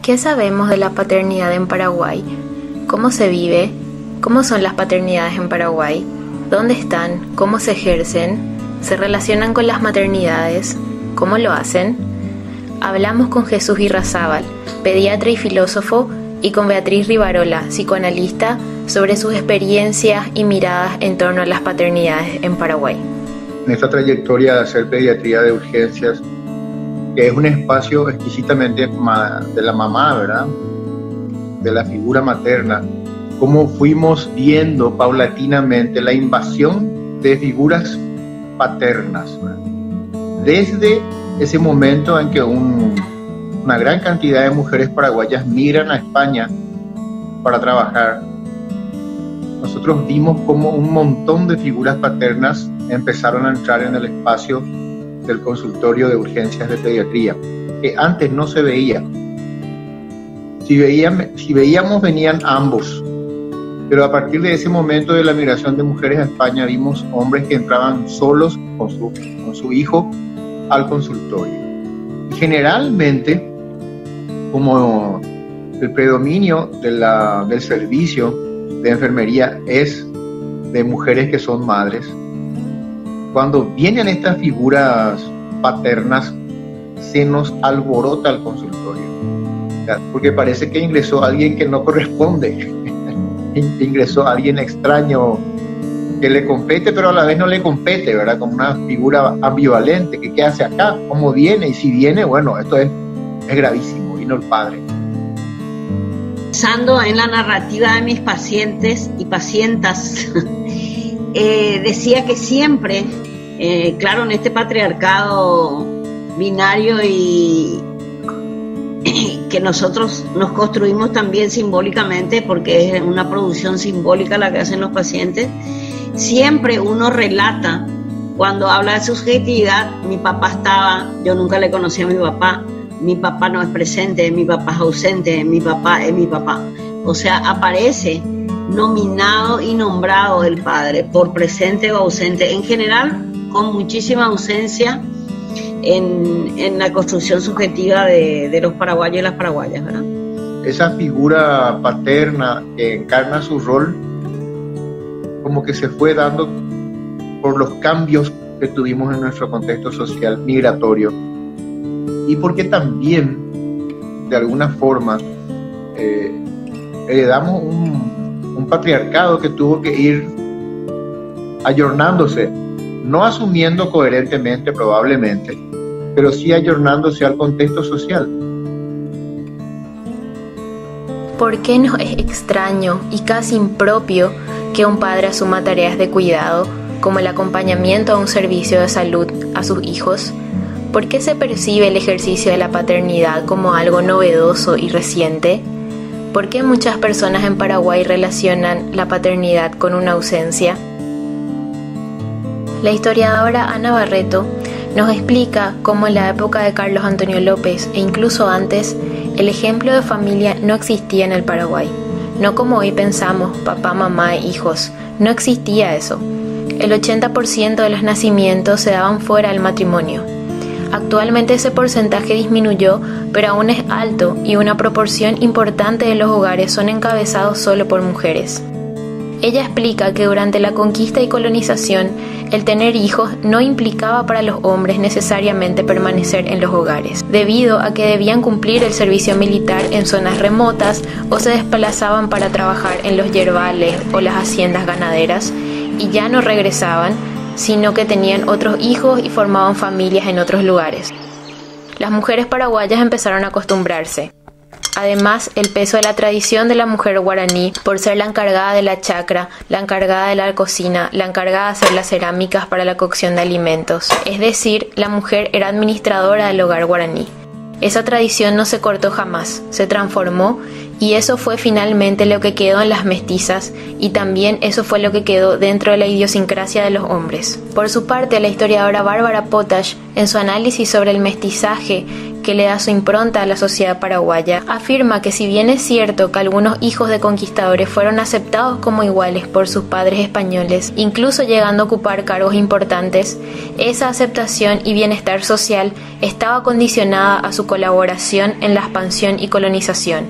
¿Qué sabemos de la paternidad en Paraguay? ¿Cómo se vive? ¿Cómo son las paternidades en Paraguay? ¿Dónde están? ¿Cómo se ejercen? ¿Se relacionan con las maternidades? ¿Cómo lo hacen? Hablamos con Jesús Irrazábal, pediatra y filósofo, y con Beatriz Rivarola, psicoanalista, sobre sus experiencias y miradas en torno a las paternidades en Paraguay. En esta trayectoria de hacer pediatría de urgencias, que es un espacio exquisitamente de la mamá, ¿verdad? De la figura materna, cómo fuimos viendo paulatinamente la invasión de figuras paternas, ¿verdad? Desde ese momento en que una gran cantidad de mujeres paraguayas migran a España para trabajar, nosotros vimos cómo un montón de figuras paternas empezaron a entrar en el espacio del consultorio de urgencias de pediatría, que antes no se veía. Si veíamos, venían ambos, pero a partir de ese momento de la migración de mujeres a España vimos hombres que entraban solos con su hijo al consultorio. Y generalmente, como el predominio del servicio de enfermería es de mujeres que son madres, cuando vienen estas figuras paternas, se nos alborota el consultorio, porque parece que ingresó alguien que no corresponde, ingresó alguien extraño que le compete, pero a la vez no le compete, ¿verdad? Como una figura ambivalente, que qué hace acá, cómo viene, y si viene, bueno, esto es gravísimo, vino el padre. Pensando en la narrativa de mis pacientes y pacientas, decía que siempre, claro, en este patriarcado binario y que nosotros nos construimos también simbólicamente, porque es una producción simbólica la que hacen los pacientes, siempre uno relata, cuando habla de subjetividad, mi papá estaba, yo nunca le conocí a mi papá no es presente, mi papá es ausente, mi papá es mi papá. O sea, aparece nominado y nombrado el padre por presente o ausente, en general con muchísima ausencia en la construcción subjetiva de los paraguayos y las paraguayas, ¿verdad? Esa figura paterna que encarna su rol como que se fue dando por los cambios que tuvimos en nuestro contexto social migratorio, y porque también de alguna forma heredamos un patriarcado que tuvo que ir ayornándose, no asumiendo coherentemente probablemente, pero sí ayornándose al contexto social. ¿Por qué nos es extraño y casi impropio que un padre asuma tareas de cuidado, como el acompañamiento a un servicio de salud a sus hijos? ¿Por qué se percibe el ejercicio de la paternidad como algo novedoso y reciente? ¿Por qué muchas personas en Paraguay relacionan la paternidad con una ausencia? La historiadora Ana Barreto nos explica cómo en la época de Carlos Antonio López e incluso antes, el ejemplo de familia no existía en el Paraguay. No como hoy pensamos, papá, mamá e hijos. No existía eso. El 80% de los nacimientos se daban fuera del matrimonio. Actualmente ese porcentaje disminuyó, pero aún es alto y una proporción importante de los hogares son encabezados solo por mujeres. Ella explica que durante la conquista y colonización, el tener hijos no implicaba para los hombres necesariamente permanecer en los hogares, debido a que debían cumplir el servicio militar en zonas remotas o se desplazaban para trabajar en los yerbales o las haciendas ganaderas y ya no regresaban, sino que tenían otros hijos y formaban familias en otros lugares. Las mujeres paraguayas empezaron a acostumbrarse. Además, el peso de la tradición de la mujer guaraní, por ser la encargada de la chacra, la encargada de la cocina, la encargada de hacer las cerámicas para la cocción de alimentos. Es decir, la mujer era administradora del hogar guaraní. Esa tradición no se cortó jamás, se transformó y eso fue finalmente lo que quedó en las mestizas y también eso fue lo que quedó dentro de la idiosincrasia de los hombres. Por su parte, la historiadora Bárbara Potash, en su análisis sobre el mestizaje que le da su impronta a la sociedad paraguaya, afirma que si bien es cierto que algunos hijos de conquistadores fueron aceptados como iguales por sus padres españoles, incluso llegando a ocupar cargos importantes, esa aceptación y bienestar social estaba condicionada a su colaboración en la expansión y colonización.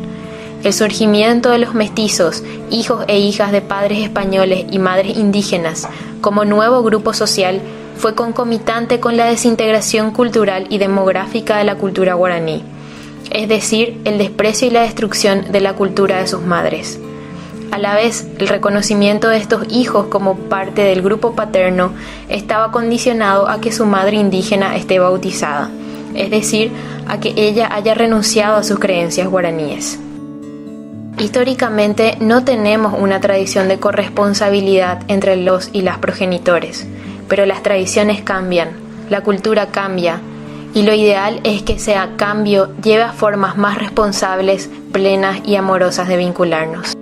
El surgimiento de los mestizos, hijos e hijas de padres españoles y madres indígenas, como nuevo grupo social, fue concomitante con la desintegración cultural y demográfica de la cultura guaraní, es decir, el desprecio y la destrucción de la cultura de sus madres. A la vez, el reconocimiento de estos hijos como parte del grupo paterno estaba condicionado a que su madre indígena esté bautizada, es decir, a que ella haya renunciado a sus creencias guaraníes. Históricamente no tenemos una tradición de corresponsabilidad entre los y las progenitores, pero las tradiciones cambian, la cultura cambia, y lo ideal es que ese cambio lleve a formas más responsables, plenas y amorosas de vincularnos.